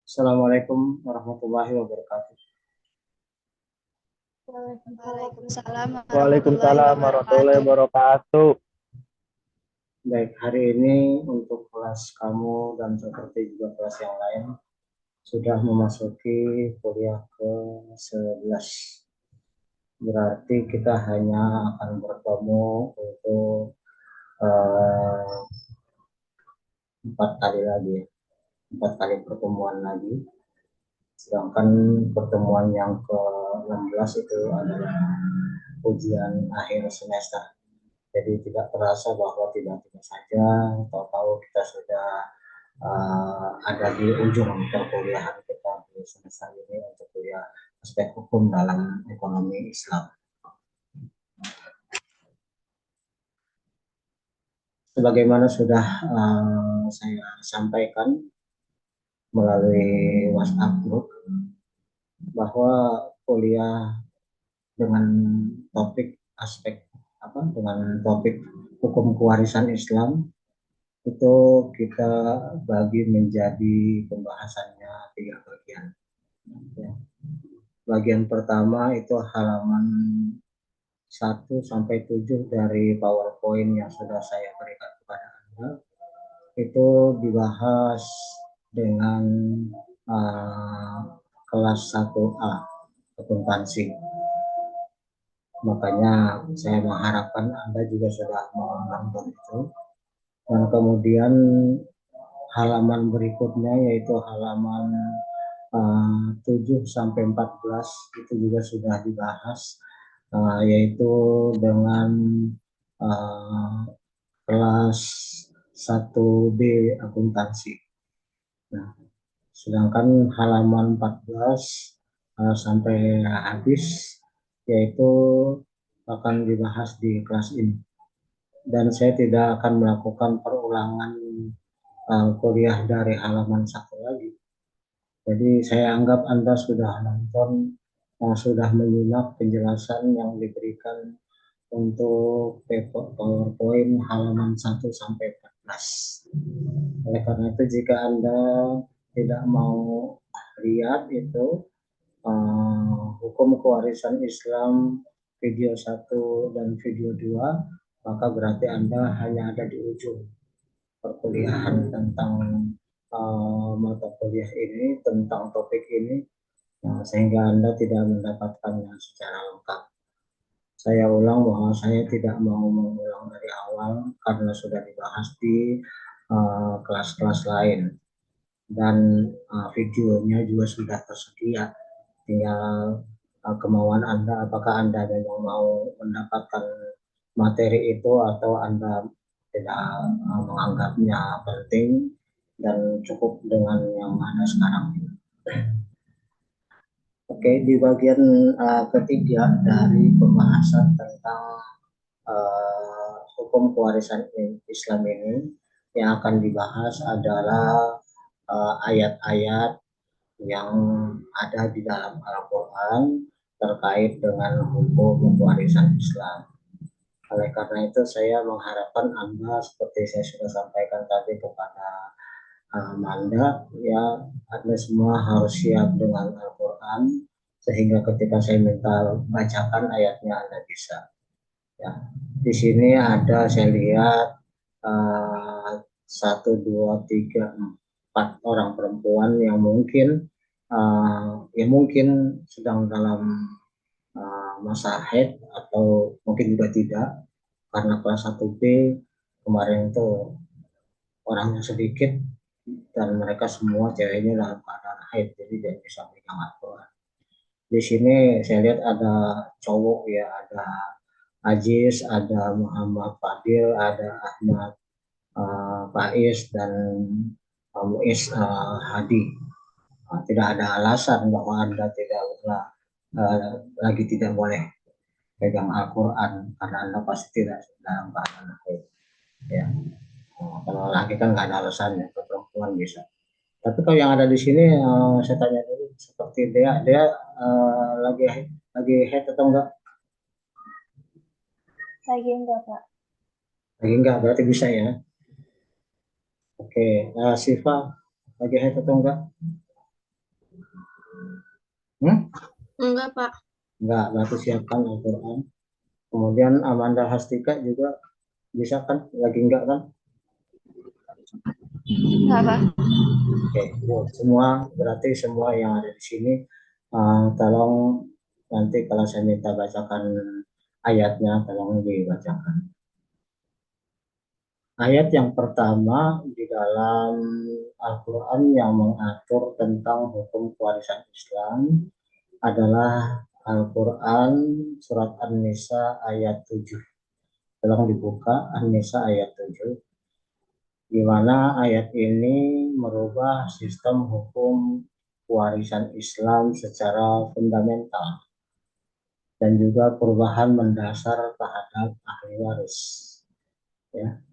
Assalamualaikum warahmatullahi wabarakatuh. Waalaikumsalam warahmatullahi Waalaikumsalam warahmatullahi wabarakatuh. wabarakatuh. Baik, hari ini untuk kelas kamu dan seperti juga kelas yang lain sudah memasuki kuliah ke-11. Berarti kita hanya akan bertemu untuk 4 kali lagi, 4 kali pertemuan lagi. Sedangkan pertemuan yang ke-16 itu adalah ujian akhir semester. Jadi tidak terasa bahwa tiba-tiba saja tahu-tahu kita sudah ada di ujung perkuliahan kita di semester ini untuk kuliah aspek hukum dalam ekonomi Islam. Sebagaimana sudah saya sampaikan melalui WhatsApp group bahwa kuliah dengan topik dengan topik hukum kewarisan Islam itu kita bagi menjadi pembahasannya 3 bagian. Ya. Bagian pertama itu halaman 1 sampai 7 dari PowerPoint yang sudah saya berikan kepada Anda. Itu dibahas dengan kelas 1A akuntansi. Makanya saya mengharapkan Anda juga sudah menonton itu. Dan kemudian halaman berikutnya yaitu halaman 7 sampai 14 itu juga sudah dibahas, yaitu dengan kelas 1B akuntansi. Nah, sedangkan halaman 14 sampai habis yaitu akan dibahas di kelas ini. Dan saya tidak akan melakukan perulangan kuliah dari halaman 1 lagi. Jadi saya anggap Anda sudah nonton, sudah menyimak penjelasan yang diberikan untuk PowerPoint halaman 1 sampai 14. Oleh karena itu jika Anda tidak mau lihat itu hukum kewarisan Islam video 1 dan video 2, maka berarti Anda hanya ada di ujung perkuliahan tentang mata kuliah ini, tentang topik ini, sehingga Anda tidak mendapatkannya secara lengkap. Saya ulang bahwa saya tidak mau mengulang dari awal karena sudah dibahas di kelas-kelas lain dan videonya juga sudah tersedia. Tinggal kemauan Anda, apakah Anda yang mau mendapatkan materi itu atau Anda tidak menganggapnya penting dan cukup dengan yang ada sekarang. Oke, di bagian ketiga dari pembahasan tentang hukum kewarisan Islam ini yang akan dibahas adalah ayat-ayat yang ada di dalam Al-Quran terkait dengan hukum kewarisan Islam. Oleh karena itu saya mengharapkan Anda seperti saya sudah sampaikan tadi kepada Manda, ya Anda semua harus siap dengan Al-Quran sehingga ketika saya minta bacakan ayatnya Anda bisa. Ya, di sini ada saya lihat 1, 2, 3, 4 orang perempuan yang mungkin sedang dalam masa haid atau mungkin juga tidak, karena kelas 1B kemarin itu orangnya sedikit dan mereka semua ceweknya dalam keadaan haid, jadi dia bisa pegang Al-Quran. Di sini saya lihat ada cowok ya, ada Aziz, ada Muhammad Fadil, ada Ahmad Faiz dan Muiz Hadi. Tidak ada alasan bahwa Anda lagi tidak boleh pegang Al-Quran karena Anda pasti tidak dalam keadaan haid. Ya. Kalau laki kan nggak ada alasannya, ke perempuan bisa. Tapi kalau yang ada di sini saya tanya dulu, seperti dia lagi haid atau enggak? Lagi enggak, Pak? Lagi enggak, berarti bisa ya. Oke, Siva lagi haid atau enggak? Hmm? Enggak, Pak. Enggak, berarti siapkan Al-Quran. Kemudian Amanda Hastika juga bisa kan? Lagi enggak kan? Enggak, Pak. Oke, semua berarti semua yang ada di sini tolong nanti kalau saya minta bacakan ayatnya tolong dibacakan. Ayat yang pertama di dalam Al-Quran yang mengatur tentang hukum kewarisan Islam adalah Al-Quran surat An-Nisa ayat 7. Tolong dibuka An-Nisa ayat 7, di mana ayat ini merubah sistem hukum warisan Islam secara fundamental dan juga perubahan mendasar terhadap ahli waris. Ya.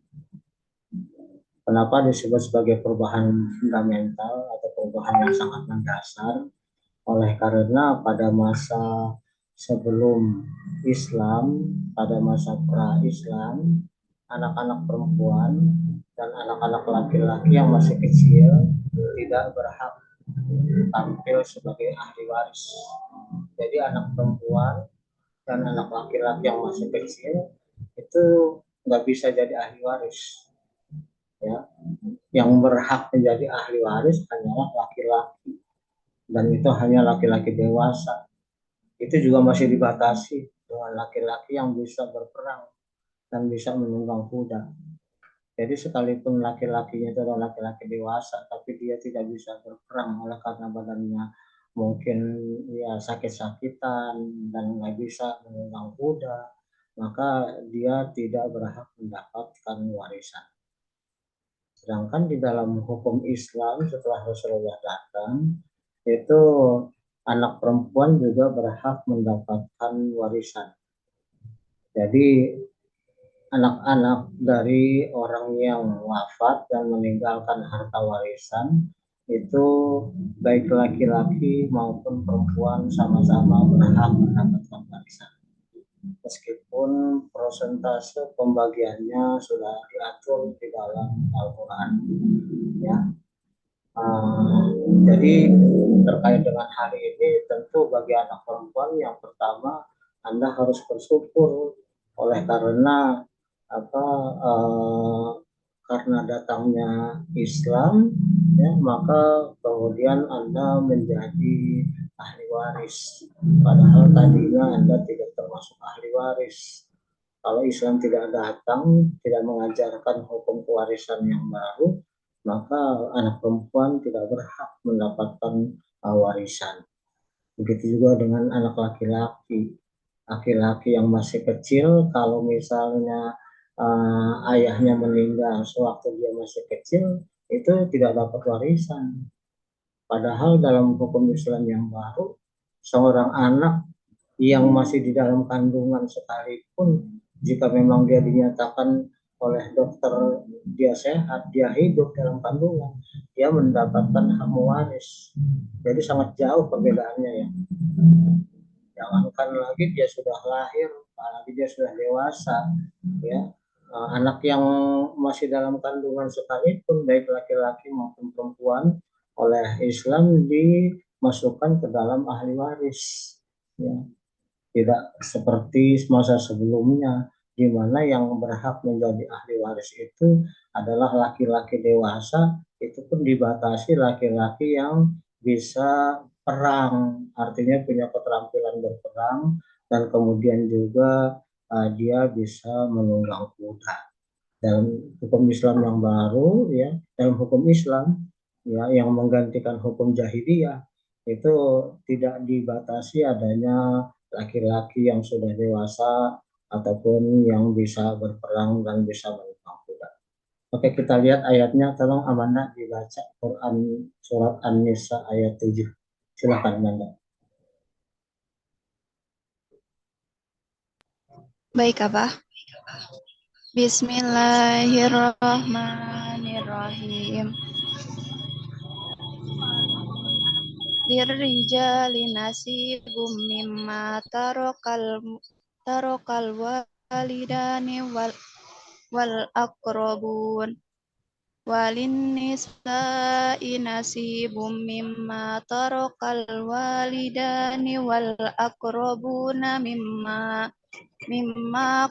Kenapa disebut sebagai perubahan fundamental atau perubahan yang sangat mendasar? Oleh karena pada masa sebelum Islam, pada masa pra-Islam, anak-anak perempuan dan anak-anak laki-laki yang masih kecil tidak berhak tampil sebagai ahli waris. Jadi anak perempuan dan anak laki-laki yang masih kecil itu nggak bisa jadi ahli waris. Ya, yang berhak menjadi ahli waris hanyalah laki-laki dan itu hanya laki-laki dewasa. Itu juga masih dibatasi dengan laki-laki yang bisa berperang dan bisa menunggang kuda. Jadi sekalipun laki-lakinya itu adalah laki-laki dewasa, tapi dia tidak bisa berperang oleh karena badannya mungkin ya sakit-sakitan dan nggak bisa menunggang kuda, maka dia tidak berhak mendapatkan warisan. Sedangkan di dalam hukum Islam setelah Rasulullah datang, itu anak perempuan juga berhak mendapatkan warisan. Jadi anak-anak dari orang yang wafat dan meninggalkan harta warisan itu baik laki-laki maupun perempuan sama-sama berhak mendapatkan warisan. Meskipun persentase pembagiannya sudah diatur di dalam Al-Quran, ya. Jadi terkait dengan hal ini tentu bagi anak perempuan yang pertama Anda harus bersyukur oleh karena apa karena datangnya Islam, ya, maka kemudian Anda menjadi ahli waris padahal tadinya Anda tidak termasuk ahli waris. Kalau Islam tidak datang, tidak mengajarkan hukum pewarisan yang baru, maka anak perempuan tidak berhak mendapatkan warisan. Begitu juga dengan anak laki-laki. Laki-laki yang masih kecil, kalau misalnya ayahnya meninggal sewaktu dia masih kecil, itu tidak dapat warisan. Padahal dalam hukum Islam yang baru, seorang anak yang masih di dalam kandungan sekalipun, jika memang dia dinyatakan oleh dokter dia sehat, dia hidup dalam kandungan, dia mendapatkan hak mewaris. Jadi sangat jauh perbedaannya ya. Jangankan lagi dia sudah lahir, apalagi dia sudah dewasa, ya. Anak yang masih dalam kandungan sekalipun, baik laki-laki maupun perempuan, oleh Islam dimasukkan ke dalam ahli waris. Ya. Tidak seperti masa sebelumnya, di mana yang berhak menjadi ahli waris itu adalah laki-laki dewasa, itu pun dibatasi laki-laki yang bisa perang, artinya punya keterampilan berperang, dan kemudian juga dia bisa menunggang kuda. Dalam hukum Islam yang baru, ya, dalam hukum Islam ya yang menggantikan hukum jahiliyah, itu tidak dibatasi adanya laki-laki yang sudah dewasa ataupun yang bisa berperang dan bisa menunggang kuda. Oke, kita lihat ayatnya. Tolong Amanda dibaca Quran surat An-Nisa ayat 7. Silakan Amanda. Baik, Abah. Bismillahirrahmanirrahim. Lirijali nasibum mimma tarokal walidani wal aqrabun. Walinissa'i nasibum mimma tarakal walidani wal aqrabuna mimma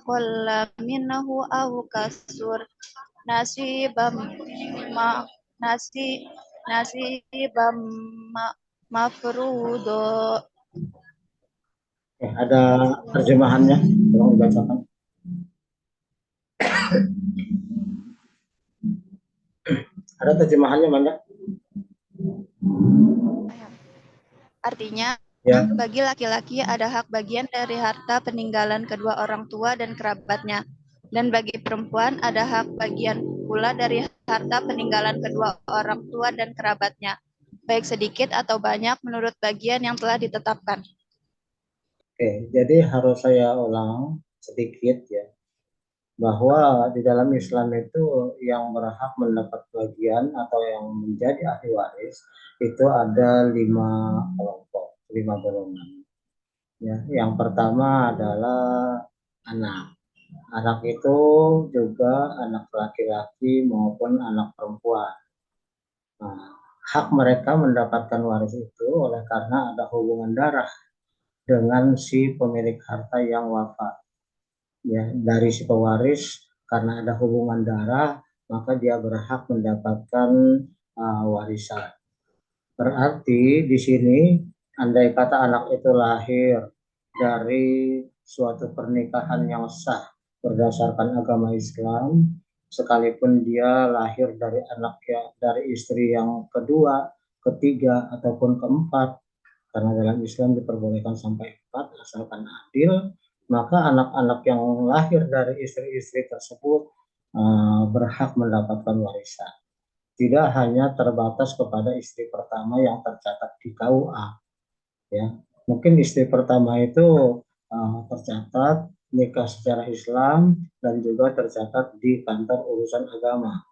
qalla minhu aw kasur nasibam ma nasi nasibam ma mafrudo. Ada terjemahannya, tolong dibacakan. Ada terjemahannya, Manda? Artinya, Ya, bagi laki-laki ada hak bagian dari harta peninggalan kedua orang tua dan kerabatnya. Dan bagi perempuan ada hak bagian pula dari harta peninggalan kedua orang tua dan kerabatnya, baik sedikit atau banyak menurut bagian yang telah ditetapkan. oke. Jadi harus saya ulang sedikit ya, bahwa di dalam Islam itu yang berhak mendapat bagian atau yang menjadi ahli waris itu ada 5 kelompok, 5 golongan. Ya, yang pertama adalah anak. Anak itu juga anak laki-laki maupun anak perempuan. Nah, hak mereka mendapatkan waris itu oleh karena ada hubungan darah dengan si pemilik harta yang wafat. Ya, dari si pewaris karena ada hubungan darah, maka dia berhak mendapatkan warisan. Berarti di sini andai kata anak itu lahir dari suatu pernikahan yang sah berdasarkan agama Islam, sekalipun dia lahir dari anak ya, dari istri yang kedua, ketiga ataupun keempat, karena dalam Islam diperbolehkan sampai 4 asalkan adil, maka anak-anak yang lahir dari istri-istri tersebut berhak mendapatkan warisan. Tidak hanya terbatas kepada istri pertama yang tercatat di KUA, ya. Mungkin istri pertama itu tercatat nikah secara Islam dan juga tercatat di kantor urusan agama,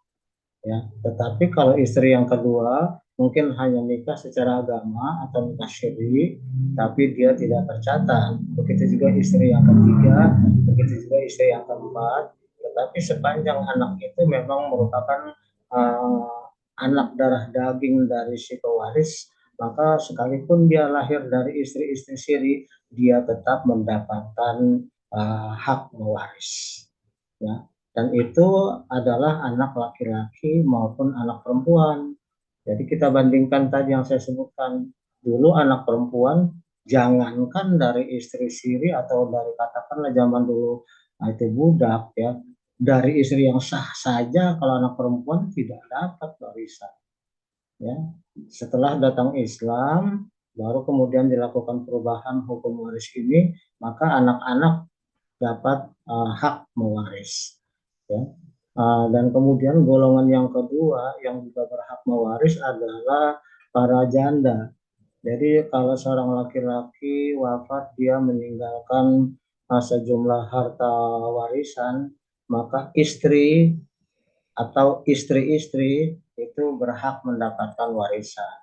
ya. Tetapi kalau istri yang kedua mungkin hanya nikah secara agama atau nikah syiri, tapi dia tidak tercatat. Begitu juga istri yang ketiga, begitu juga istri yang keempat. Tetapi sepanjang anak itu memang merupakan anak darah daging dari si pewaris, maka sekalipun dia lahir dari istri-istri siri, dia tetap mendapatkan hak mewaris. Ya. Dan itu adalah anak laki-laki maupun anak perempuan. Jadi kita bandingkan tadi yang saya sebutkan, dulu anak perempuan jangankan dari istri siri atau dari katakanlah zaman dulu itu budak ya, dari istri yang sah saja kalau anak perempuan tidak dapat warisan ya. Setelah datang Islam baru kemudian dilakukan perubahan hukum waris ini, maka anak-anak dapat hak mewaris ya. Dan kemudian golongan yang kedua yang juga berhak mewaris adalah para janda. Jadi kalau seorang laki-laki wafat, dia meninggalkan sejumlah harta warisan, maka istri atau istri-istri itu berhak mendapatkan warisan.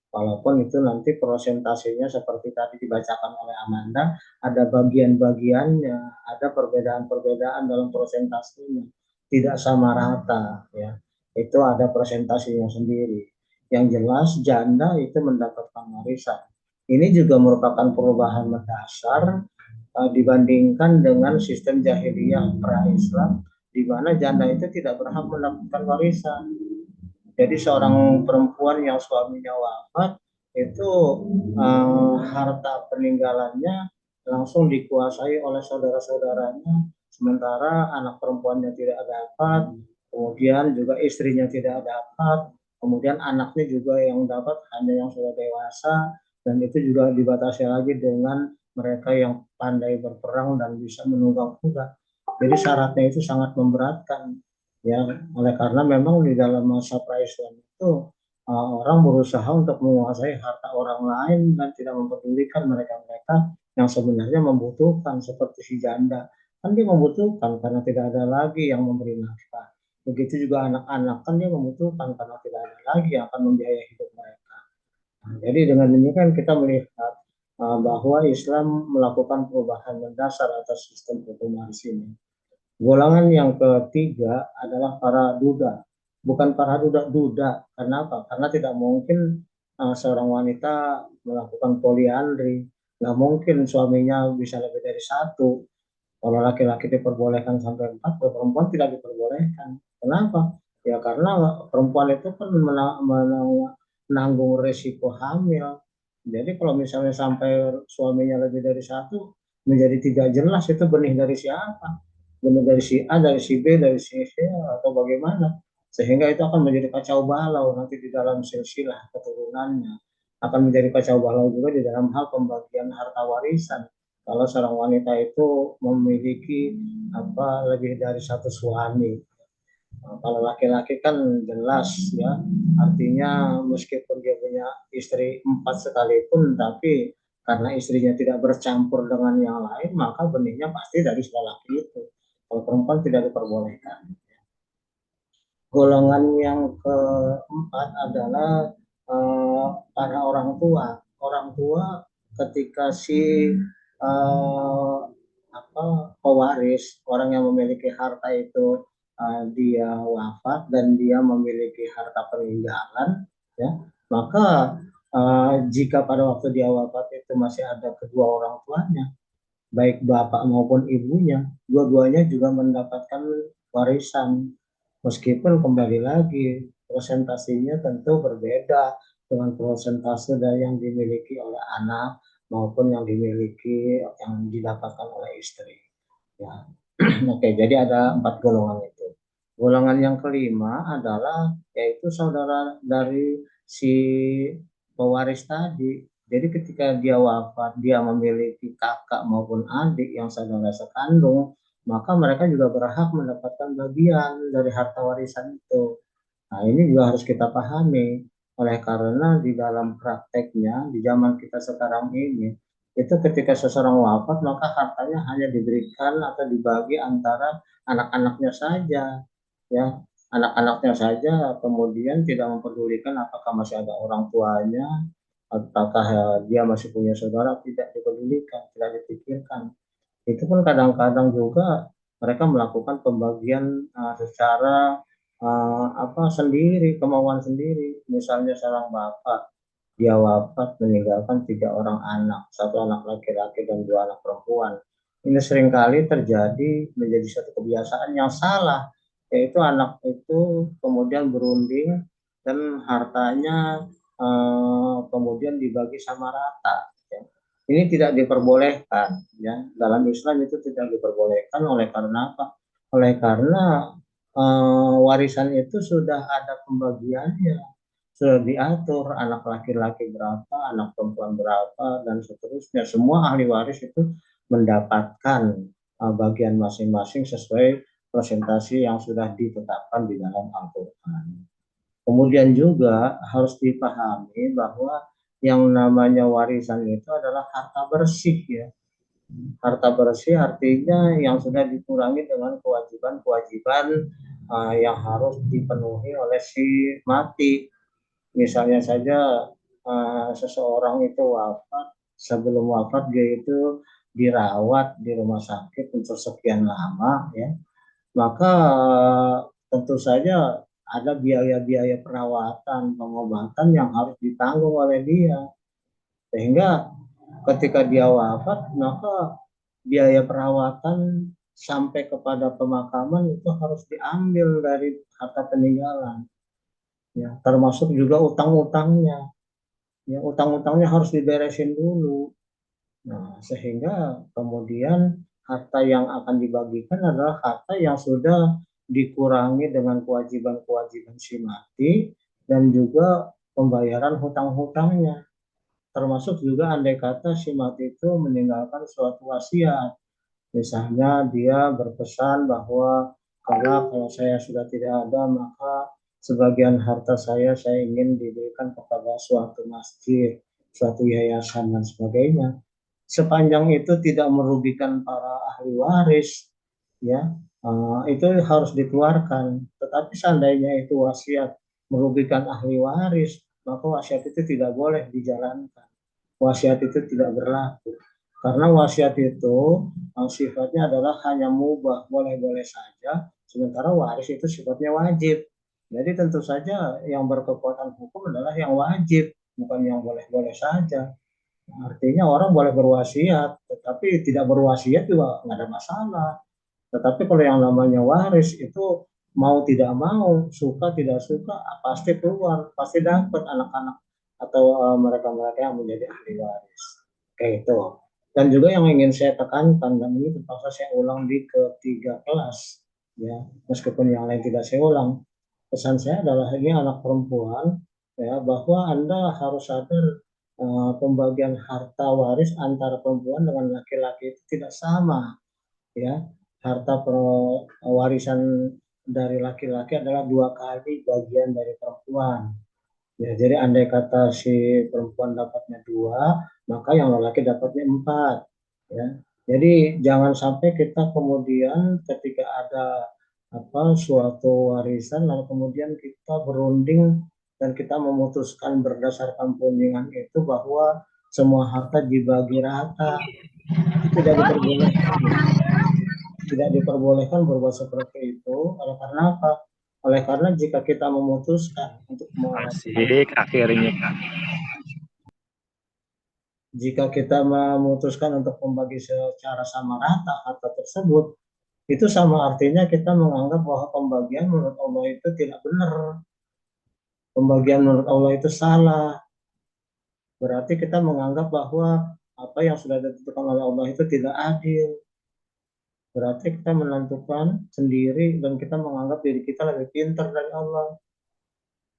Walaupun itu nanti prosentasenya seperti tadi dibacakan oleh Amanda, ada bagian-bagiannya, ada perbedaan-perbedaan dalam prosentasenya, tidak sama rata ya. Itu ada presentasinya sendiri. Yang jelas janda itu mendapatkan warisan. Ini juga merupakan perubahan mendasar dibandingkan dengan sistem jahiliyah pra-Islam, di mana janda itu tidak berhak mendapatkan warisan. Jadi seorang perempuan yang suaminya wafat itu harta peninggalannya langsung dikuasai oleh saudara-saudaranya, sementara anak perempuannya tidak dapat, kemudian juga istrinya tidak dapat, kemudian anaknya juga yang dapat hanya yang sudah dewasa, dan itu juga dibatasi lagi dengan mereka yang pandai berperang dan bisa menunggang kuda. Jadi syaratnya itu sangat memberatkan ya, oleh karena memang di dalam masa pra-Islam itu orang berusaha untuk menguasai harta orang lain dan tidak mempedulikan mereka-mereka yang sebenarnya membutuhkan, seperti si janda kan dia membutuhkan karena tidak ada lagi yang memberi nafkah. Begitu juga anak-anak kan dia membutuhkan karena tidak ada lagi yang akan membiayai hidup mereka. Nah, jadi dengan demikian kita melihat bahwa Islam melakukan perubahan mendasar atas sistem hukum waris ini. Golongan yang ketiga adalah para duda. bukan para duda-duda. Karena apa? Karena tidak mungkin seorang wanita melakukan poliandri. Nggak mungkin suaminya bisa lebih dari satu. Kalau laki-laki diperbolehkan sampai empat, kalau perempuan tidak diperbolehkan. Kenapa? Ya karena perempuan itu kan menanggung resiko hamil. Jadi kalau misalnya sampai suaminya lebih dari satu, menjadi tidak jelas itu benih dari siapa. Benih dari si A, dari si B, dari si C, atau bagaimana. Sehingga itu akan menjadi kacau balau nanti di dalam silsilah keturunannya. Akan menjadi kacau balau juga di dalam hal pembagian harta warisan kalau seorang wanita itu memiliki lebih dari satu suami. Kalau laki-laki kan jelas ya, artinya meskipun dia punya istri empat sekalipun, tapi karena istrinya tidak bercampur dengan yang lain, maka benihnya pasti dari si laki itu. Kalau perempuan tidak diperbolehkan. Golongan yang keempat adalah para orang tua. Orang tua ketika si uh, pewaris, orang yang memiliki harta itu dia wafat dan dia memiliki harta peninggalan, ya, maka jika pada waktu dia wafat itu masih ada kedua orang tuanya, baik bapak maupun ibunya, dua-duanya juga mendapatkan warisan. Meskipun kembali lagi presentasinya tentu berbeda dengan persentase dari yang dimiliki oleh anak maupun yang dimiliki yang didapatkan oleh istri. Ya. Oke, jadi ada 4 golongan itu. Golongan yang kelima adalah yaitu saudara dari si pewaris tadi. Jadi ketika dia wafat, dia memiliki kakak maupun adik yang saudara sekandung, maka mereka juga berhak mendapatkan bagian dari harta warisan itu. Nah, ini juga harus kita pahami. Oleh karena di dalam prakteknya, di zaman kita sekarang ini, itu ketika seseorang wafat, maka hartanya hanya diberikan atau dibagi antara anak-anaknya saja. Ya, anak-anaknya saja, kemudian tidak mempedulikan apakah masih ada orang tuanya, apakah dia masih punya saudara, tidak dipedulikan, tidak dipikirkan. Itu pun kadang-kadang juga mereka melakukan pembagian secara sendiri, kemauan sendiri. Misalnya seorang bapak, dia wafat meninggalkan 3 orang anak, 1 anak laki-laki dan 2 anak perempuan. Ini seringkali terjadi menjadi satu kebiasaan yang salah, yaitu anak itu kemudian berunding dan hartanya kemudian dibagi sama rata. Ya. Ini tidak diperbolehkan, ya. Dalam Islam itu tidak diperbolehkan oleh karena apa? Oleh karena warisan itu sudah ada pembagiannya, sudah diatur anak laki-laki berapa, anak perempuan berapa, dan seterusnya. Semua ahli waris itu mendapatkan bagian masing-masing sesuai presentasi yang sudah ditetapkan di dalam Al-Quran. Kemudian juga harus dipahami bahwa yang namanya warisan itu adalah harta bersih, ya. Harta bersih artinya yang sudah dikurangi dengan kewajiban-kewajiban yang harus dipenuhi oleh si mati. Misalnya saja seseorang itu wafat, sebelum wafat dia itu dirawat di rumah sakit untuk sekian lama, ya, maka tentu saja ada biaya-biaya perawatan, pengobatan yang harus ditanggung oleh dia. Sehingga ketika dia wafat, maka biaya perawatan sampai kepada pemakaman itu harus diambil dari harta peninggalan. Ya, termasuk juga utang-utangnya. Ya, utang-utangnya harus diberesin dulu. Nah, sehingga kemudian harta yang akan dibagikan adalah harta yang sudah dikurangi dengan kewajiban-kewajiban si mati dan juga pembayaran hutang-hutangnya. Termasuk juga andai kata si mati itu meninggalkan suatu wasiat. Misalnya dia berpesan bahwa kalau saya sudah tidak ada, maka sebagian harta saya ingin diberikan kepada suatu masjid, suatu yayasan dan sebagainya. Sepanjang itu tidak merugikan para ahli waris, ya, itu harus dikeluarkan. Tetapi seandainya itu wasiat merugikan ahli waris, maka wasiat itu tidak boleh dijalankan. Wasiat itu tidak berlaku. Karena wasiat itu sifatnya adalah hanya mubah, boleh-boleh saja, sementara waris itu sifatnya wajib. Jadi tentu saja yang berkekuatan hukum adalah yang wajib, bukan yang boleh-boleh saja. Artinya orang boleh berwasiat, tetapi tidak berwasiat juga nggak ada masalah. Tetapi kalau yang namanya waris itu mau tidak mau, suka tidak suka, pasti keluar, pasti dapat anak-anak atau mereka-mereka yang menjadi ahli waris. Kayak itu. Dan juga yang ingin saya tekankan, dan ini terpaksa saya ulang di ketiga kelas, ya, meskipun yang lain tidak saya ulang. Pesan saya adalah ini anak perempuan, ya, bahwa Anda harus sadar pembagian harta waris antara perempuan dengan laki-laki itu tidak sama, ya. Harta warisan dari laki-laki adalah 2 kali bagian dari perempuan. Ya, jadi andai kata si perempuan dapatnya 2, maka yang laki dapatnya 4. Ya. Jadi jangan sampai kita kemudian ketika ada suatu warisan lalu kemudian kita berunding dan kita memutuskan berdasarkan perundingan itu bahwa semua harta dibagi rata. Itu tidak diperbolehkan. Tidak diperbolehkan berbuat seperti itu. Oleh karena apa? Oleh karena jika kita memutuskan untuk melakukan, Asik akhirnya. jika kita memutuskan untuk membagi secara sama rata harta tersebut, itu sama artinya kita menganggap bahwa pembagian menurut Allah itu tidak benar. Pembagian menurut Allah itu salah. Berarti kita menganggap bahwa apa yang sudah ditentukan oleh Allah itu tidak adil. Berarti kita menentukan sendiri dan kita menganggap diri kita lebih pintar dari Allah.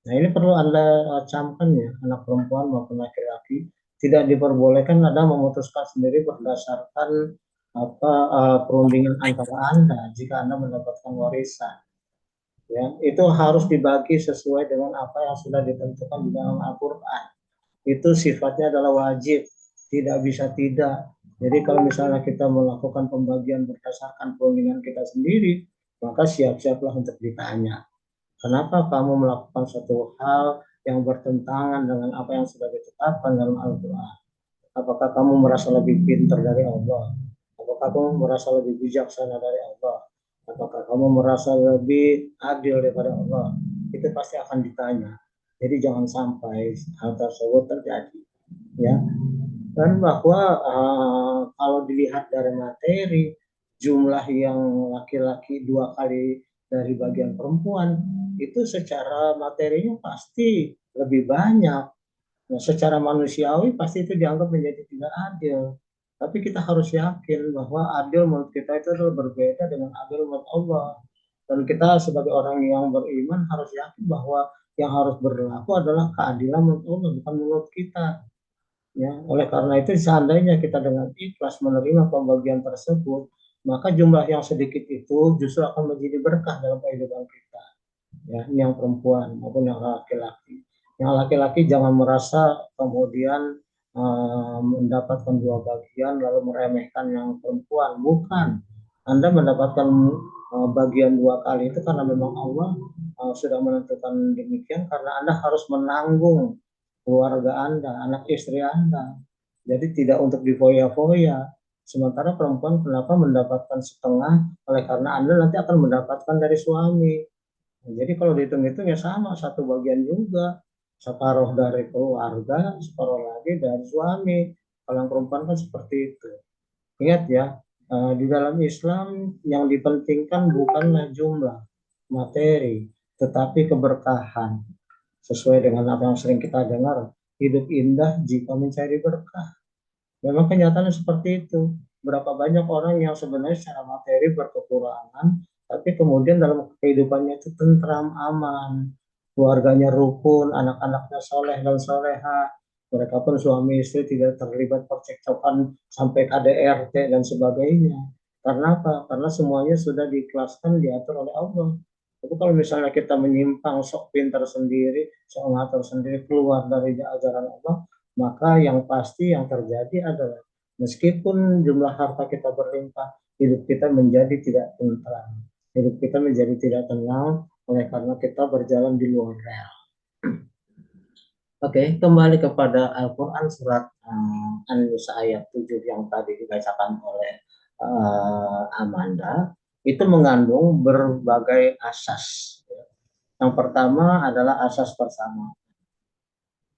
Nah, ini perlu Anda camkan ya, anak perempuan maupun laki-laki, tidak diperbolehkan Anda memutuskan sendiri berdasarkan perundingan antara Anda jika Anda mendapatkan warisan. Ya, itu harus dibagi sesuai dengan apa yang sudah ditentukan di dalam Al-Qur'an. Itu sifatnya adalah wajib, tidak bisa tidak. Jadi kalau misalnya kita melakukan pembagian berdasarkan perundingan kita sendiri, maka siap-siaplah untuk ditanya. Kenapa kamu melakukan suatu hal yang bertentangan dengan apa yang sudah ditetapkan dalam Al-Quran? Apakah kamu merasa lebih pintar dari Allah? Apakah kamu merasa lebih bijaksana dari Allah? Apakah kamu merasa lebih adil daripada Allah? Itu pasti akan ditanya. Jadi jangan sampai hal tersebut terjadi. Ya, dan bahwa kalau dilihat dari materi, jumlah yang laki-laki 2 kali dari bagian perempuan itu secara materinya pasti lebih banyak. Nah, secara manusiawi pasti itu dianggap menjadi tidak adil. Tapi kita harus yakin bahwa adil menurut kita itu adalah berbeda dengan adil menurut Allah. Dan kita sebagai orang yang beriman harus yakin bahwa yang harus berlaku adalah keadilan menurut Allah, bukan menurut kita. Ya, oleh karena itu seandainya kita dengan ikhlas menerima pembagian tersebut, maka jumlah yang sedikit itu justru akan menjadi berkah dalam kehidupan kita. Ya, ini yang perempuan maupun yang laki-laki. Yang laki-laki jangan merasa kemudian mendapatkan 2 bagian lalu meremehkan yang perempuan. Bukan. Anda mendapatkan bagian 2 kali itu karena memang Allah sudah menentukan demikian karena Anda harus menanggung keluarga Anda, anak istri Anda. Jadi tidak untuk difoya-foya. Sementara perempuan kenapa mendapatkan setengah? Oleh karena Anda nanti akan mendapatkan dari suami. Nah, jadi kalau dihitung-hitung ya sama, satu bagian juga. Separuh dari keluarga, separuh lagi dari suami. Kalau yang perempuan kan seperti itu. Ingat ya, di dalam Islam yang dipentingkan bukanlah jumlah materi, tetapi keberkahan. Sesuai dengan apa yang sering kita dengar, hidup indah jika mencari berkah. Memang kenyataannya seperti itu. Berapa banyak orang yang sebenarnya secara materi berkekurangan, tapi kemudian dalam kehidupannya itu tentram, aman, keluarganya rukun, anak-anaknya soleh dan soleha, mereka pun suami istri tidak terlibat percekcokan sampai KDRT dan sebagainya. Karena apa? Karena semuanya sudah diikhlaskan, diatur oleh Allah. Tapi kalau misalnya kita menyimpang, sok pintar sendiri, sok ngatur sendiri, keluar dari ajaran Allah, maka yang pasti yang terjadi adalah meskipun jumlah harta kita berlimpah, hidup kita menjadi tidak tentram, hidup kita menjadi tidak tenang oleh karena kita berjalan di luar rel. Oke, kembali kepada Al-Quran surat An-Nisa ayat 7 yang tadi dibacakan oleh Amanda, itu mengandung berbagai asas. Yang pertama adalah asas persamaan.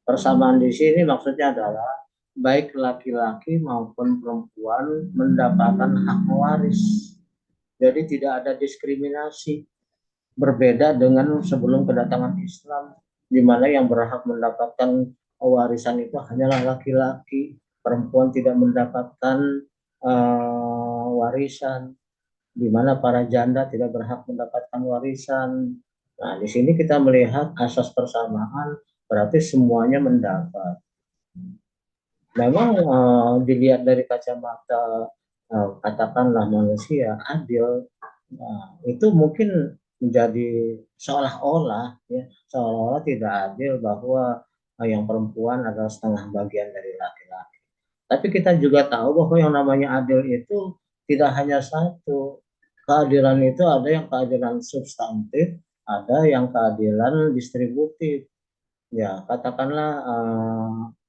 Persamaan di sini maksudnya adalah baik laki-laki maupun perempuan mendapatkan hak mewaris. Jadi tidak ada diskriminasi. Berbeda dengan sebelum kedatangan Islam, di mana yang berhak mendapatkan warisan itu hanyalah laki-laki, perempuan tidak mendapatkan warisan, di mana para janda tidak berhak mendapatkan warisan. Nah, di sini kita melihat asas persamaan, berarti semuanya mendapat. Memang dilihat dari kacamata katakanlah manusia adil, itu mungkin menjadi seolah-olah ya, seolah-olah tidak adil bahwa yang perempuan adalah setengah bagian dari laki-laki. Tapi kita juga tahu bahwa yang namanya adil itu tidak hanya satu. Keadilan itu ada yang keadilan substantif, ada yang keadilan distributif. Ya, katakanlah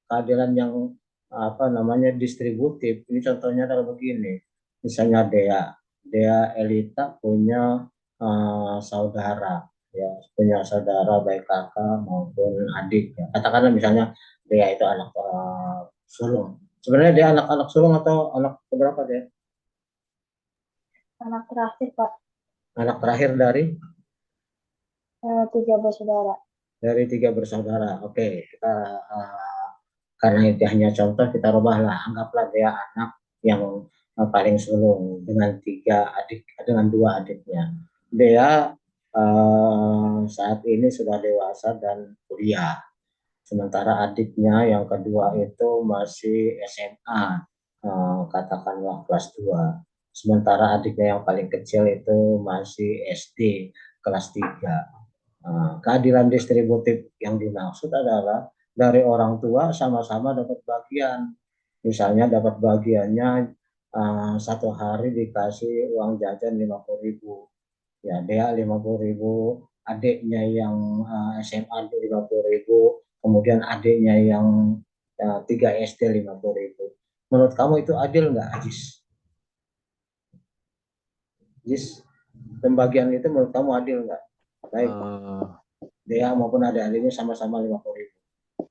keadilan yang apa namanya distributif. Ini contohnya adalah begini. Misalnya Dea Elita punya saudara, ya punya saudara baik kakak maupun adik. Ya. Katakanlah misalnya Dea itu anak sulung. Sebenarnya dia anak-anak sulung atau anak keberapa dia? Anak terakhir, Pak. Anak terakhir dari 3 bersaudara. Dari 3 bersaudara. Oke, kita karena itu hanya contoh, kita rubahlah. Anggaplah dia anak yang paling sulung dengan 3 adik, dengan 2 adiknya. Dia saat ini sudah dewasa dan kuliah. Sementara adiknya yang kedua itu masih SMA, katakanlah kelas 2. Sementara adiknya yang paling kecil itu masih SD kelas 3. Keadilan distributif yang dimaksud adalah dari orang tua sama-sama dapat bagian. Misalnya dapat bagiannya satu hari dikasih uang jajan 50.000. Ya, dia 50.000, adiknya yang SMA 50.000, kemudian adiknya yang 3 SD 50.000. Menurut kamu itu adil nggak, Ajis? Ajis, pembagian itu menurut kamu adil nggak? Baik, dia maupun adik-adiknya sama-sama 50.000.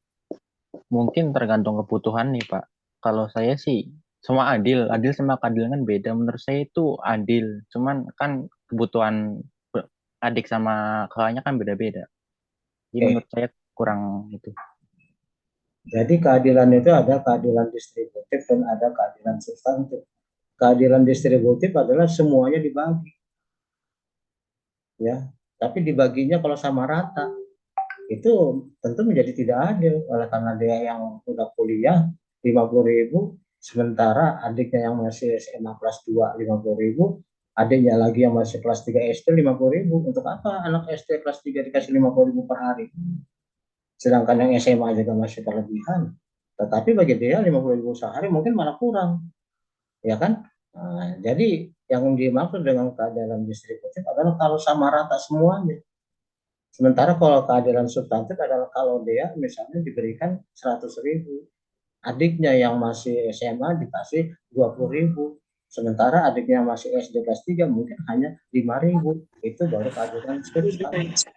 Mungkin tergantung kebutuhan nih, Pak. Kalau saya sih semua adil. Adil sama keadilan kan beda. Menurut saya itu adil. Cuman kan kebutuhan adik sama kakaknya kan beda-beda. Jadi menurut saya kurang itu. Jadi keadilan itu ada keadilan distributif dan ada keadilan substantif. Keadilan distributif adalah semuanya dibagi. Ya, tapi dibaginya kalau sama rata itu tentu menjadi tidak adil, oleh karena dia yang udah kuliah 50.000, sementara adiknya yang masih SMA kelas 2 50.000, adiknya lagi yang masih kelas 3 SD 50.000. Untuk apa anak SD kelas 3 dikasih 50.000 per hari, sedangkan yang SMA juga masih kelebihan? Tetapi bagi dia 50.000 sehari mungkin malah kurang, ya kan? Nah, jadi yang dimaksud dengan keadilan distributif adalah kalau sama rata semuanya. Sementara kalau keadilan substantif adalah kalau dia misalnya diberikan 100.000, adiknya yang masih SMA dikasih 20.000, sementara adiknya yang masih SD kelas 3 mungkin hanya 5.000. Itu baru keadilan substantif.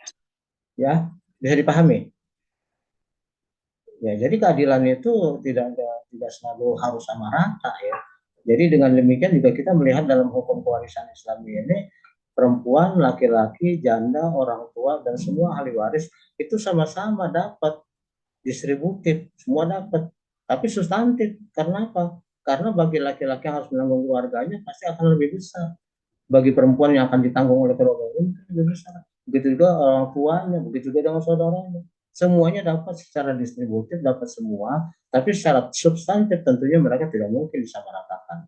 Ya, bisa dipahami? Ya, jadi keadilan itu tidak selalu harus sama rata ya. Jadi dengan demikian juga kita melihat dalam hukum pewarisan Islam ini, perempuan, laki-laki, janda, orang tua, dan semua ahli waris itu sama-sama dapat distributif, semua dapat. Tapi substantif, karena apa? Karena bagi laki-laki yang harus menanggung keluarganya pasti akan lebih besar. Bagi perempuan yang akan ditanggung oleh keluarganya lebih besar. Begitu juga orang tuanya, begitu juga dengan saudaranya. Semuanya dapat secara distributif, dapat semua, tapi secara substantif tentunya mereka tidak mungkin disamaratakan,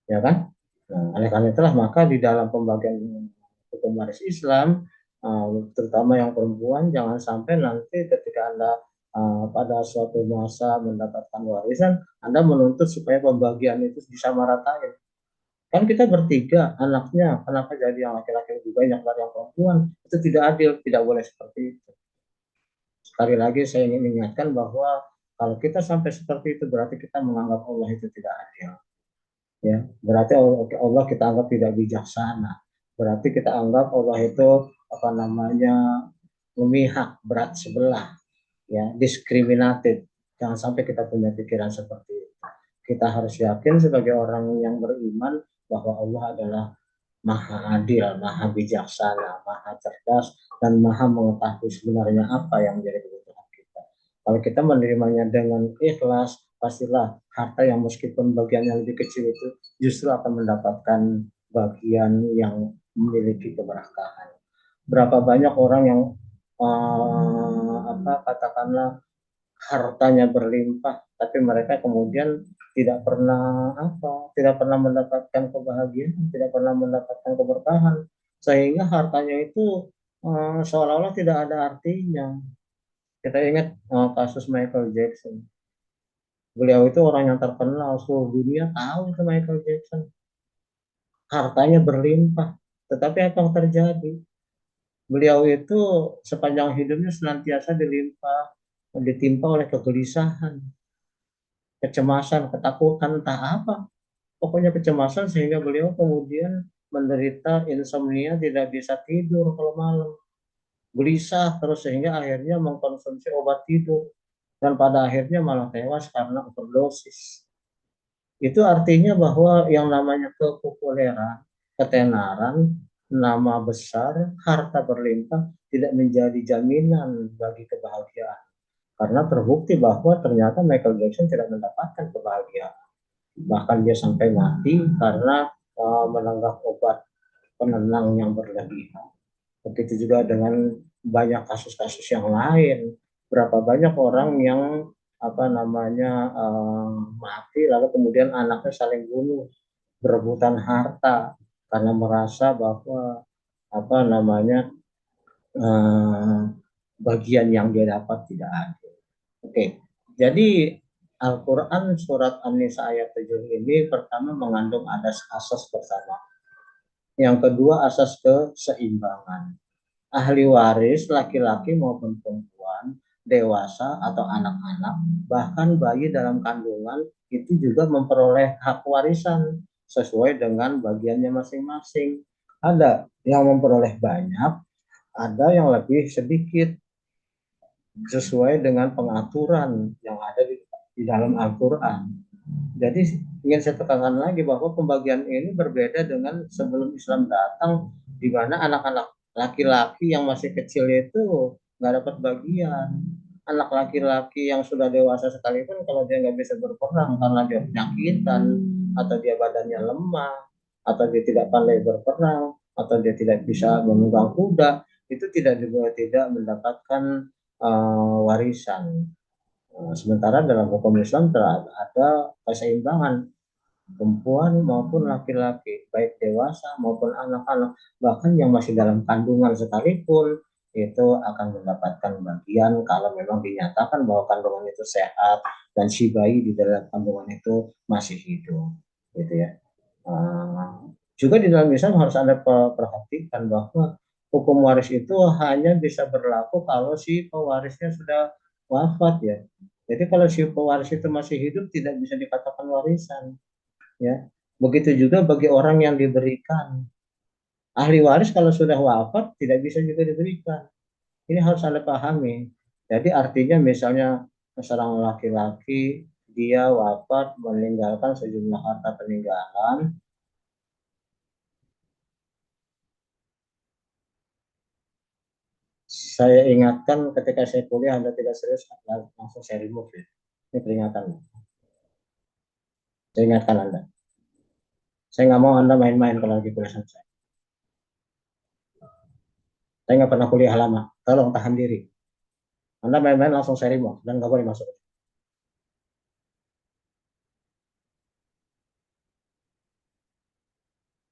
ya kan? Nah, oleh karena itulah maka di dalam pembagian hukum waris Islam, terutama yang perempuan, jangan sampai nanti ketika Anda pada suatu masa mendapatkan warisan, Anda menuntut supaya pembagian itu disamaratain. Kan kita bertiga anaknya, kenapa jadi yang laki-laki lebih banyak dari yang perempuan? Itu tidak adil, tidak boleh seperti itu. Sekali lagi saya ingin mengingatkan bahwa kalau kita sampai seperti itu berarti kita menganggap Allah itu tidak adil. Ya, berarti Allah kita anggap tidak bijaksana. Berarti kita anggap Allah itu apa namanya memihak berat sebelah, ya, diskriminatif. Jangan sampai kita punya pikiran seperti itu. Kita harus yakin sebagai orang yang beriman bahwa Allah adalah Maha Adil, Maha Bijaksana, Maha Cerdas, dan Maha mengetahui sebenarnya apa yang menjadi kebutuhan kita. Kalau kita menerimanya dengan ikhlas, pastilah harta yang meskipun bagiannya lebih kecil itu justru akan mendapatkan bagian yang memiliki keberkahan. Berapa banyak orang yang katakanlah hartanya berlimpah, tapi mereka kemudian tidak pernah mendapatkan kebahagiaan, tidak pernah mendapatkan keberkahan, sehingga hartanya itu seolah-olah tidak ada artinya. Kita ingat kasus Michael Jackson. Beliau itu orang yang terkenal, seluruh dunia tahu itu Michael Jackson. Hartanya berlimpah, tetapi apa yang terjadi? Beliau itu sepanjang hidupnya senantiasa ditimpa oleh kegelisahan, kecemasan, ketakutan, entah apa. Pokoknya kecemasan sehingga beliau kemudian menderita insomnia, tidak bisa tidur kalau malam. Gelisah terus sehingga akhirnya mengkonsumsi obat tidur dan pada akhirnya malah tewas karena overdosis. Itu artinya bahwa yang namanya kepopuleran, ketenaran, nama besar, harta berlimpah tidak menjadi jaminan bagi kebahagiaan. Karena terbukti bahwa ternyata Michael Jackson tidak mendapatkan kebahagiaan. Bahkan dia sampai mati karena menenggak obat penenang yang berlebihan. Begitu juga dengan banyak kasus-kasus yang lain. Berapa banyak orang yang mati lalu kemudian anaknya saling bunuh, berebutan harta karena merasa bahwa apa namanya eh, bagian yang dia dapat tidak adil. Oke, jadi Al-Quran surat An-Nisa ayat 7 ini pertama mengandung asas bersama. Yang kedua asas keseimbangan. Ahli waris laki-laki maupun perempuan, dewasa atau anak-anak, bahkan bayi dalam kandungan itu juga memperoleh hak warisan sesuai dengan bagiannya masing-masing. Ada yang memperoleh banyak, ada yang lebih sedikit sesuai dengan pengaturan yang ada di dalam Al-Quran. Jadi ingin saya tekankan lagi bahwa pembagian ini berbeda dengan sebelum Islam datang, di mana anak-anak laki-laki yang masih kecil itu nggak dapat bagian. Anak laki-laki yang sudah dewasa sekalipun kalau dia nggak bisa berperang karena dia penyakitan, atau dia badannya lemah, atau dia tidak pandai berperang, atau dia tidak bisa menunggang kuda, itu tidak mendapatkan warisan. Sementara dalam hukum Islam ada keseimbangan perempuan maupun laki-laki, baik dewasa maupun anak-anak, bahkan yang masih dalam kandungan sekalipun itu akan mendapatkan bagian kalau memang dinyatakan bahwa kandungan itu sehat dan si bayi di dalam kandungan itu masih hidup, gitu ya. Juga di dalam Islam harus Anda perhatikan bahwa hukum waris itu hanya bisa berlaku kalau si pewarisnya sudah wafat, ya. Jadi kalau si pewaris itu masih hidup tidak bisa dikatakan warisan, ya. Begitu juga bagi orang yang diberikan. Ahli waris kalau sudah wafat tidak bisa juga diberikan. Ini harus Anda pahami. Jadi artinya misalnya seorang laki-laki dia wafat meninggalkan sejumlah harta peninggalan. Saya ingatkan ketika saya kuliah Anda tidak serius langsung saya remove, ya. Ini peringatan. Saya ingatkan Anda. Saya nggak mau Anda main-main kalau lagi kuliah sama saya. Saya nggak pernah kuliah lama. Tolong tahan diri. Anda main-main langsung saya remove dan nggak boleh masuk.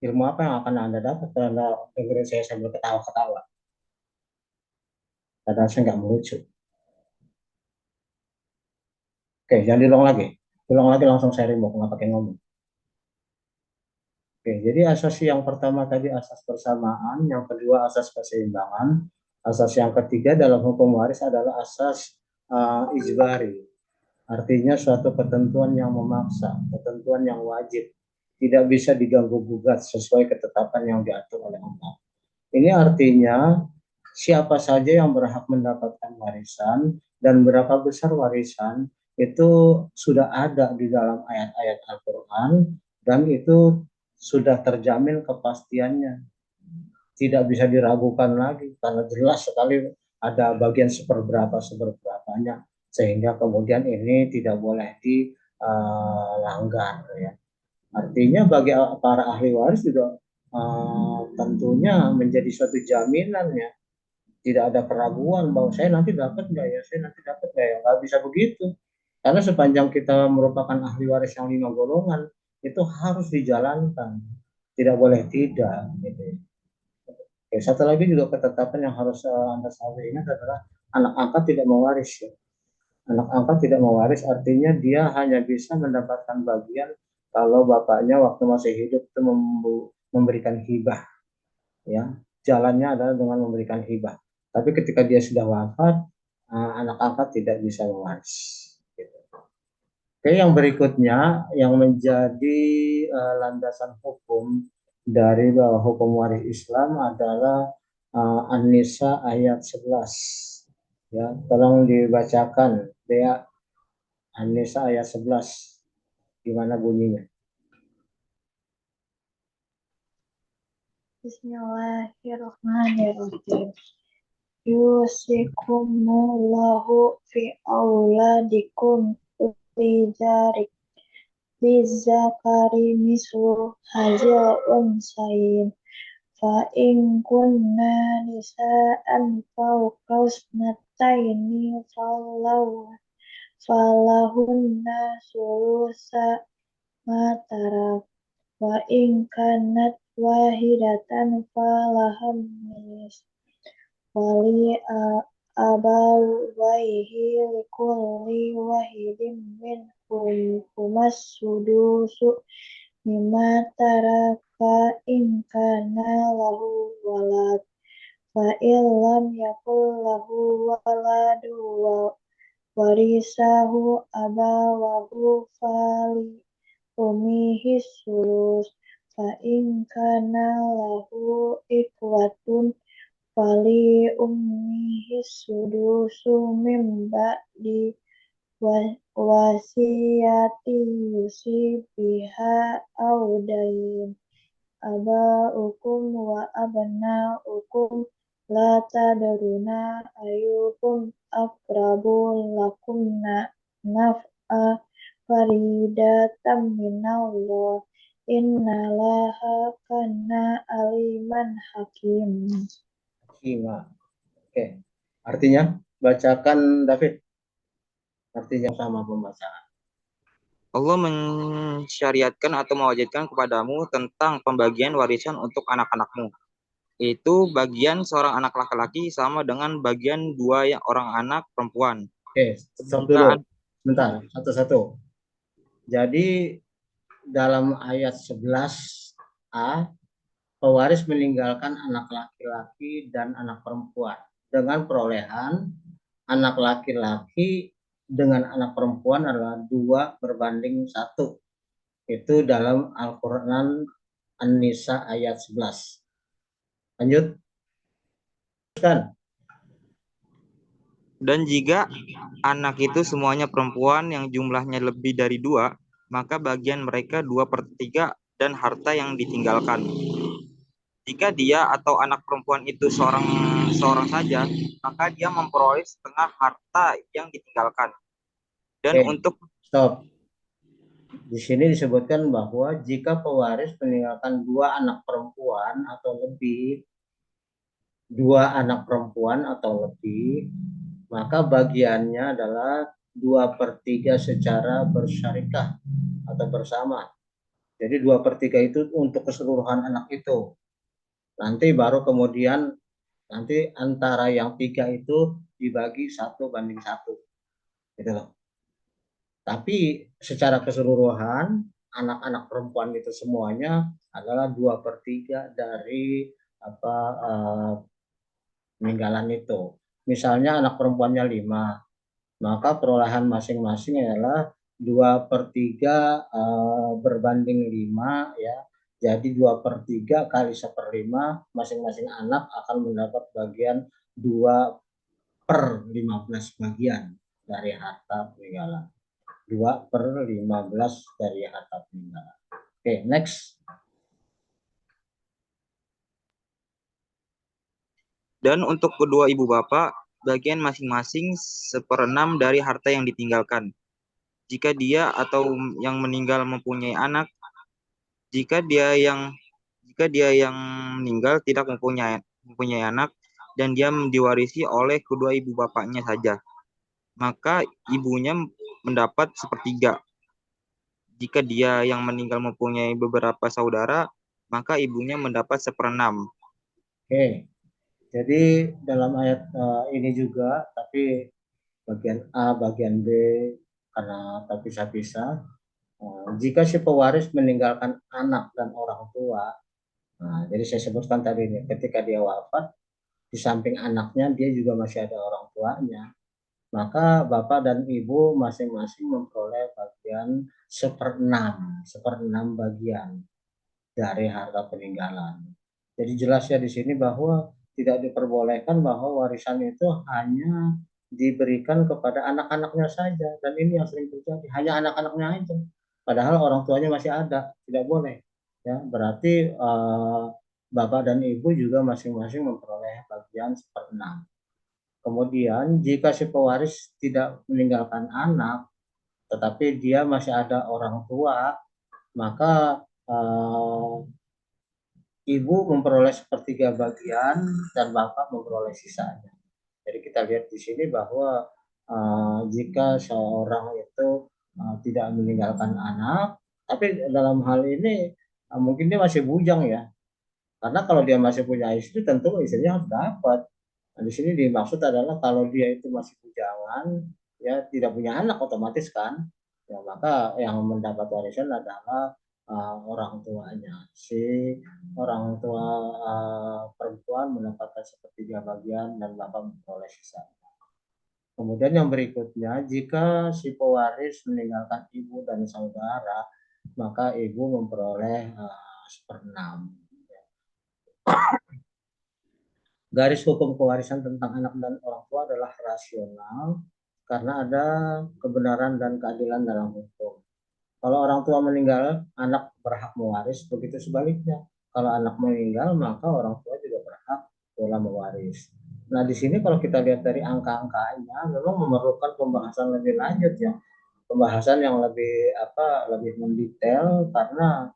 Ilmu apa yang akan Anda dapat kalau Anda dengerin saya sambil ketawa-ketawa? Padahal saya nggak melucu. Oke, jangan diulang lagi. Ulang lagi langsung saya remove, nggak pakai ngomong. Oke, jadi asas yang pertama tadi asas persamaan, yang kedua asas keseimbangan, asas yang ketiga dalam hukum waris adalah asas ijbari. Artinya suatu ketentuan yang memaksa, ketentuan yang wajib, tidak bisa diganggu gugat sesuai ketetapan yang diatur oleh Allah. Ini artinya siapa saja yang berhak mendapatkan warisan dan berapa besar warisan itu sudah ada di dalam ayat-ayat Al-Quran dan itu sudah terjamin kepastiannya. Tidak bisa diragukan lagi karena jelas sekali ada bagian seberberapanya sehingga kemudian ini tidak boleh dilanggar ya. Artinya bagi para ahli waris juga tentunya menjadi suatu jaminan ya, tidak ada keraguan bahwa saya nanti dapat nggak ya, saya nanti dapat nggak ya, nggak bisa begitu. Karena sepanjang kita merupakan ahli waris yang 5 golongan, itu harus dijalankan, tidak boleh tidak. Gitu. Oke, satu lagi juga ketetapan yang harus Anda selalu ingat adalah anak angkat tidak mewaris. Ya. Anak angkat tidak mewaris artinya dia hanya bisa mendapatkan bagian kalau bapaknya waktu masih hidup itu memberikan hibah. Ya, jalannya adalah dengan memberikan hibah. Tapi ketika dia sudah wafat, anak angkat tidak bisa mewaris. Gitu. Oke, yang berikutnya yang menjadi landasan hukum dari hukum waris Islam adalah An-Nisa ayat 11. Ya, tolong dibacakan Dea, An-Nisa ayat 11. Gimana bunyinya? Bismillahirrahmanirrahim. Yusikumullahu fi auladikum lijarik lizakari mislu hazil unsayin fa in kunna nisaan fawqasnataini falahunna sulusa matarak wa in kanat wahidatan falaham nis wali abawaihi likulli wahidin minhum humas sudusu mimma taraka in kana lahu walad fa illam yakul lahu waladu warisahu abawahu fali umihi sulus fa in kana lahu ikhwatun fali ummihi sudusu mim ba'di wasiyati yusi biha audain abaukum wa abnaukum la tadruna ayyuhum aqrabu lakum naf'a faridatam minallah innalaha kana aliman hakim. Oke, artinya bacakan David. Artinya sama pembacaan. Allah mensyariatkan atau mewajibkan kepadamu tentang pembagian warisan untuk anak-anakmu. Itu bagian seorang anak laki-laki sama dengan bagian dua orang anak perempuan. Oke, stop dulu. Bentar, satu-satu. Jadi dalam ayat 11a, pewaris meninggalkan anak laki-laki dan anak perempuan dengan perolehan anak laki-laki dengan anak perempuan adalah 2:1. Itu dalam Al-Quran An-Nisa ayat 11. Lanjut. Dan jika anak itu semuanya perempuan yang jumlahnya lebih dari 2, maka bagian mereka 2/3 dan harta yang ditinggalkan. Jika dia atau anak perempuan itu seorang saja, maka dia memperoleh setengah harta yang ditinggalkan. Dan untuk stop. Di sini disebutkan bahwa jika pewaris meninggalkan 2 anak perempuan atau lebih, 2 anak perempuan atau lebih, maka bagiannya adalah 2/3 secara bersyarikah atau bersama. Jadi 2/3 itu untuk keseluruhan anak itu. Nanti baru kemudian nanti antara yang 3 itu dibagi 1:1. Gitu loh. Tapi secara keseluruhan anak-anak perempuan itu semuanya adalah 2/3 dari peninggalan itu. Misalnya anak perempuannya 5, maka perolehan masing-masing adalah 2/3 berbanding 5 ya. Jadi 2/3 kali 1/5 masing-masing anak akan mendapat bagian 2/15 bagian dari harta peninggalan. 2/15 dari harta peninggalan. Oke, next. Dan untuk kedua ibu bapak, bagian masing-masing 1/6 dari harta yang ditinggalkan. Jika dia atau yang meninggal mempunyai anak, jika dia yang meninggal tidak mempunyai anak dan dia diwarisi oleh kedua ibu bapaknya saja, maka ibunya mendapat 1/3. Jika dia yang meninggal mempunyai beberapa saudara, maka ibunya mendapat 1/6. Oke, jadi dalam ayat ini juga, tapi bagian A, bagian B, karena terpisah-pisah. Jika si pewaris meninggalkan anak dan orang tua, jadi saya sebutkan tadi ini, ketika dia wafat, di samping anaknya dia juga masih ada orang tuanya, maka bapak dan ibu masing-masing memperoleh bagian 1/6 bagian dari harta peninggalan. Jadi jelas ya di sini bahwa tidak diperbolehkan bahwa warisan itu hanya diberikan kepada anak-anaknya saja, dan ini yang sering terjadi, hanya anak-anaknya aja. Padahal orang tuanya masih ada, tidak boleh. Ya, berarti bapak dan ibu juga masing-masing memperoleh bagian 1/6. Kemudian jika si pewaris tidak meninggalkan anak, tetapi dia masih ada orang tua, maka ibu memperoleh 1/3 bagian dan bapak memperoleh sisanya. Jadi kita lihat di sini bahwa jika seorang itu tidak meninggalkan anak, tapi dalam hal ini mungkin dia masih bujang ya. Karena kalau dia masih punya istri, tentu istrinya harus dapat. Nah, di sini dimaksud adalah kalau dia itu masih bujangan, ya tidak punya anak otomatis kan, ya maka yang mendapat warisan adalah orang tuanya. Si orang tua perempuan mendapatkan 1/3 bagian dan bapak memperoleh sisa. Kemudian yang berikutnya, jika si pewaris meninggalkan ibu dan saudara, maka ibu memperoleh 1/6. Garis hukum kewarisan tentang anak dan orang tua adalah rasional karena ada kebenaran dan keadilan dalam hukum. Kalau orang tua meninggal, anak berhak mewaris, begitu sebaliknya. Kalau anak meninggal, maka orang tua juga berhak pula mewaris. Nah, di sini kalau kita lihat dari angka-angkanya, memang memerlukan pembahasan lebih lanjut ya, pembahasan yang lebih mendetail karena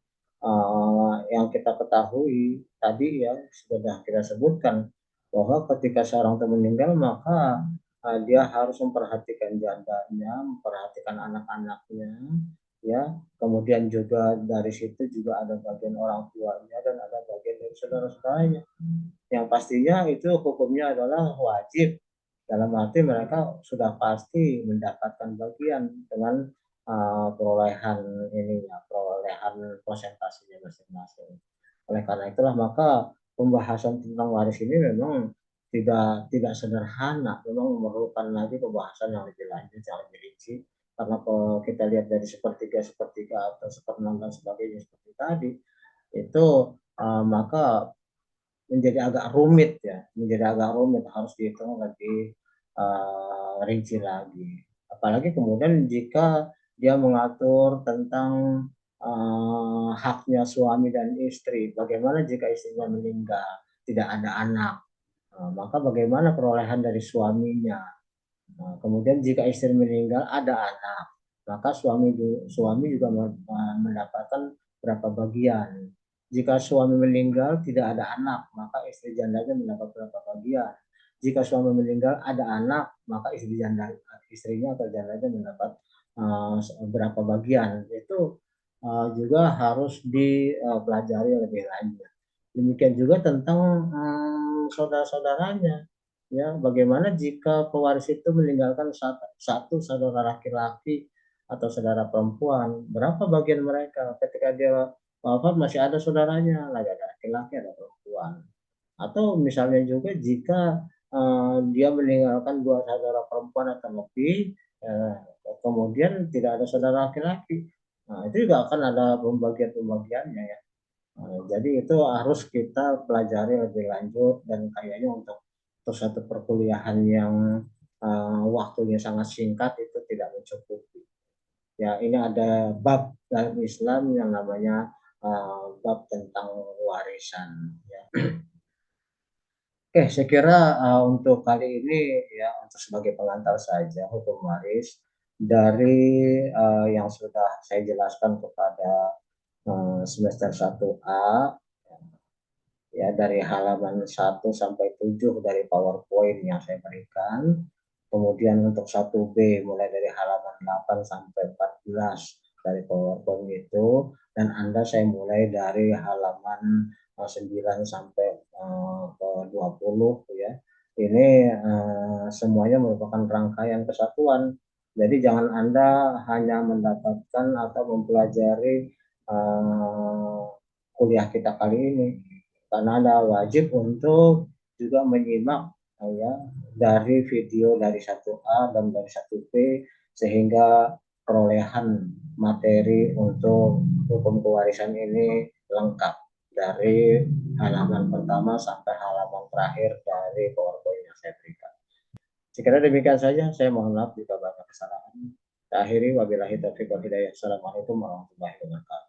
yang kita ketahui tadi ya sudah kita sebutkan bahwa ketika seorang itu meninggal maka dia harus memperhatikan jandanya, memperhatikan anak-anaknya, ya. Kemudian juga dari situ juga ada bagian orang tuanya dan ada bagian dari saudara-saudaranya. Yang pastinya itu hukumnya adalah wajib. Dalam arti mereka sudah pasti mendapatkan bagian dengan perolehan persentasenya masing-masing. Oleh karena itulah maka pembahasan tentang waris ini memang tidak sederhana, memang memerlukan lagi pembahasan yang lebih lanjut, yang lebih rinci. Karena kalau kita lihat dari sepertiga atau 1/6 dan sebagainya seperti tadi, itu maka menjadi agak rumit ya, harus dihitung lebih rinci lagi. Apalagi kemudian jika dia mengatur tentang haknya suami dan istri, bagaimana jika istrinya meninggal, tidak ada anak, maka bagaimana perolehan dari suaminya. Kemudian jika istri meninggal ada anak, maka suami juga mendapatkan berapa bagian. Jika suami meninggal tidak ada anak, maka istri jandanya mendapat berapa bagian. Jika suami meninggal ada anak, maka istrinya atau jandanya mendapat berapa bagian. Itu juga harus dipelajari lebih lanjut. Demikian juga tentang saudara-saudaranya. Ya, bagaimana jika pewaris itu meninggalkan satu saudara laki-laki atau saudara perempuan, berapa bagian mereka? Ketika dia wafat masih ada saudaranya, lagi ada laki-laki, ada perempuan. Atau misalnya juga jika dia meninggalkan 2 saudara perempuan atau lebih, kemudian tidak ada saudara laki-laki, nah itu juga akan ada pembagian-pembagiannya ya. Jadi itu harus kita pelajari lebih lanjut dan kayaknya untuk atau satu perkuliahan yang waktunya sangat singkat itu tidak mencukupi. Ya, ini ada bab dalam Islam yang namanya bab tentang warisan. Ya. Oke, saya kira untuk kali ini ya untuk sebagai pengantar saja hukum waris dari yang sudah saya jelaskan kepada semester 1A ya dari halaman 1 sampai 7 dari PowerPoint yang saya berikan. Kemudian untuk 1B mulai dari halaman 8 sampai 14 dari PowerPoint itu, dan Anda saya mulai dari halaman 9 sampai ke 20 ya. Ini semuanya merupakan rangkaian kesatuan. Jadi jangan Anda hanya mendapatkan atau mempelajari kuliah kita kali ini, karena Anda wajib untuk juga menyimak ya dari video dari 1A dan dari 1B sehingga perolehan materi untuk hukum kewarisan ini lengkap dari halaman pertama sampai halaman terakhir dari PowerPoint yang saya berikan. Sekiranya demikian saja, saya mohon maaf jika banyak kesalahan. Saya akhiri, wabillahi taufiq wal hidayah. Assalamualaikum warahmatullahi wabarakatuh.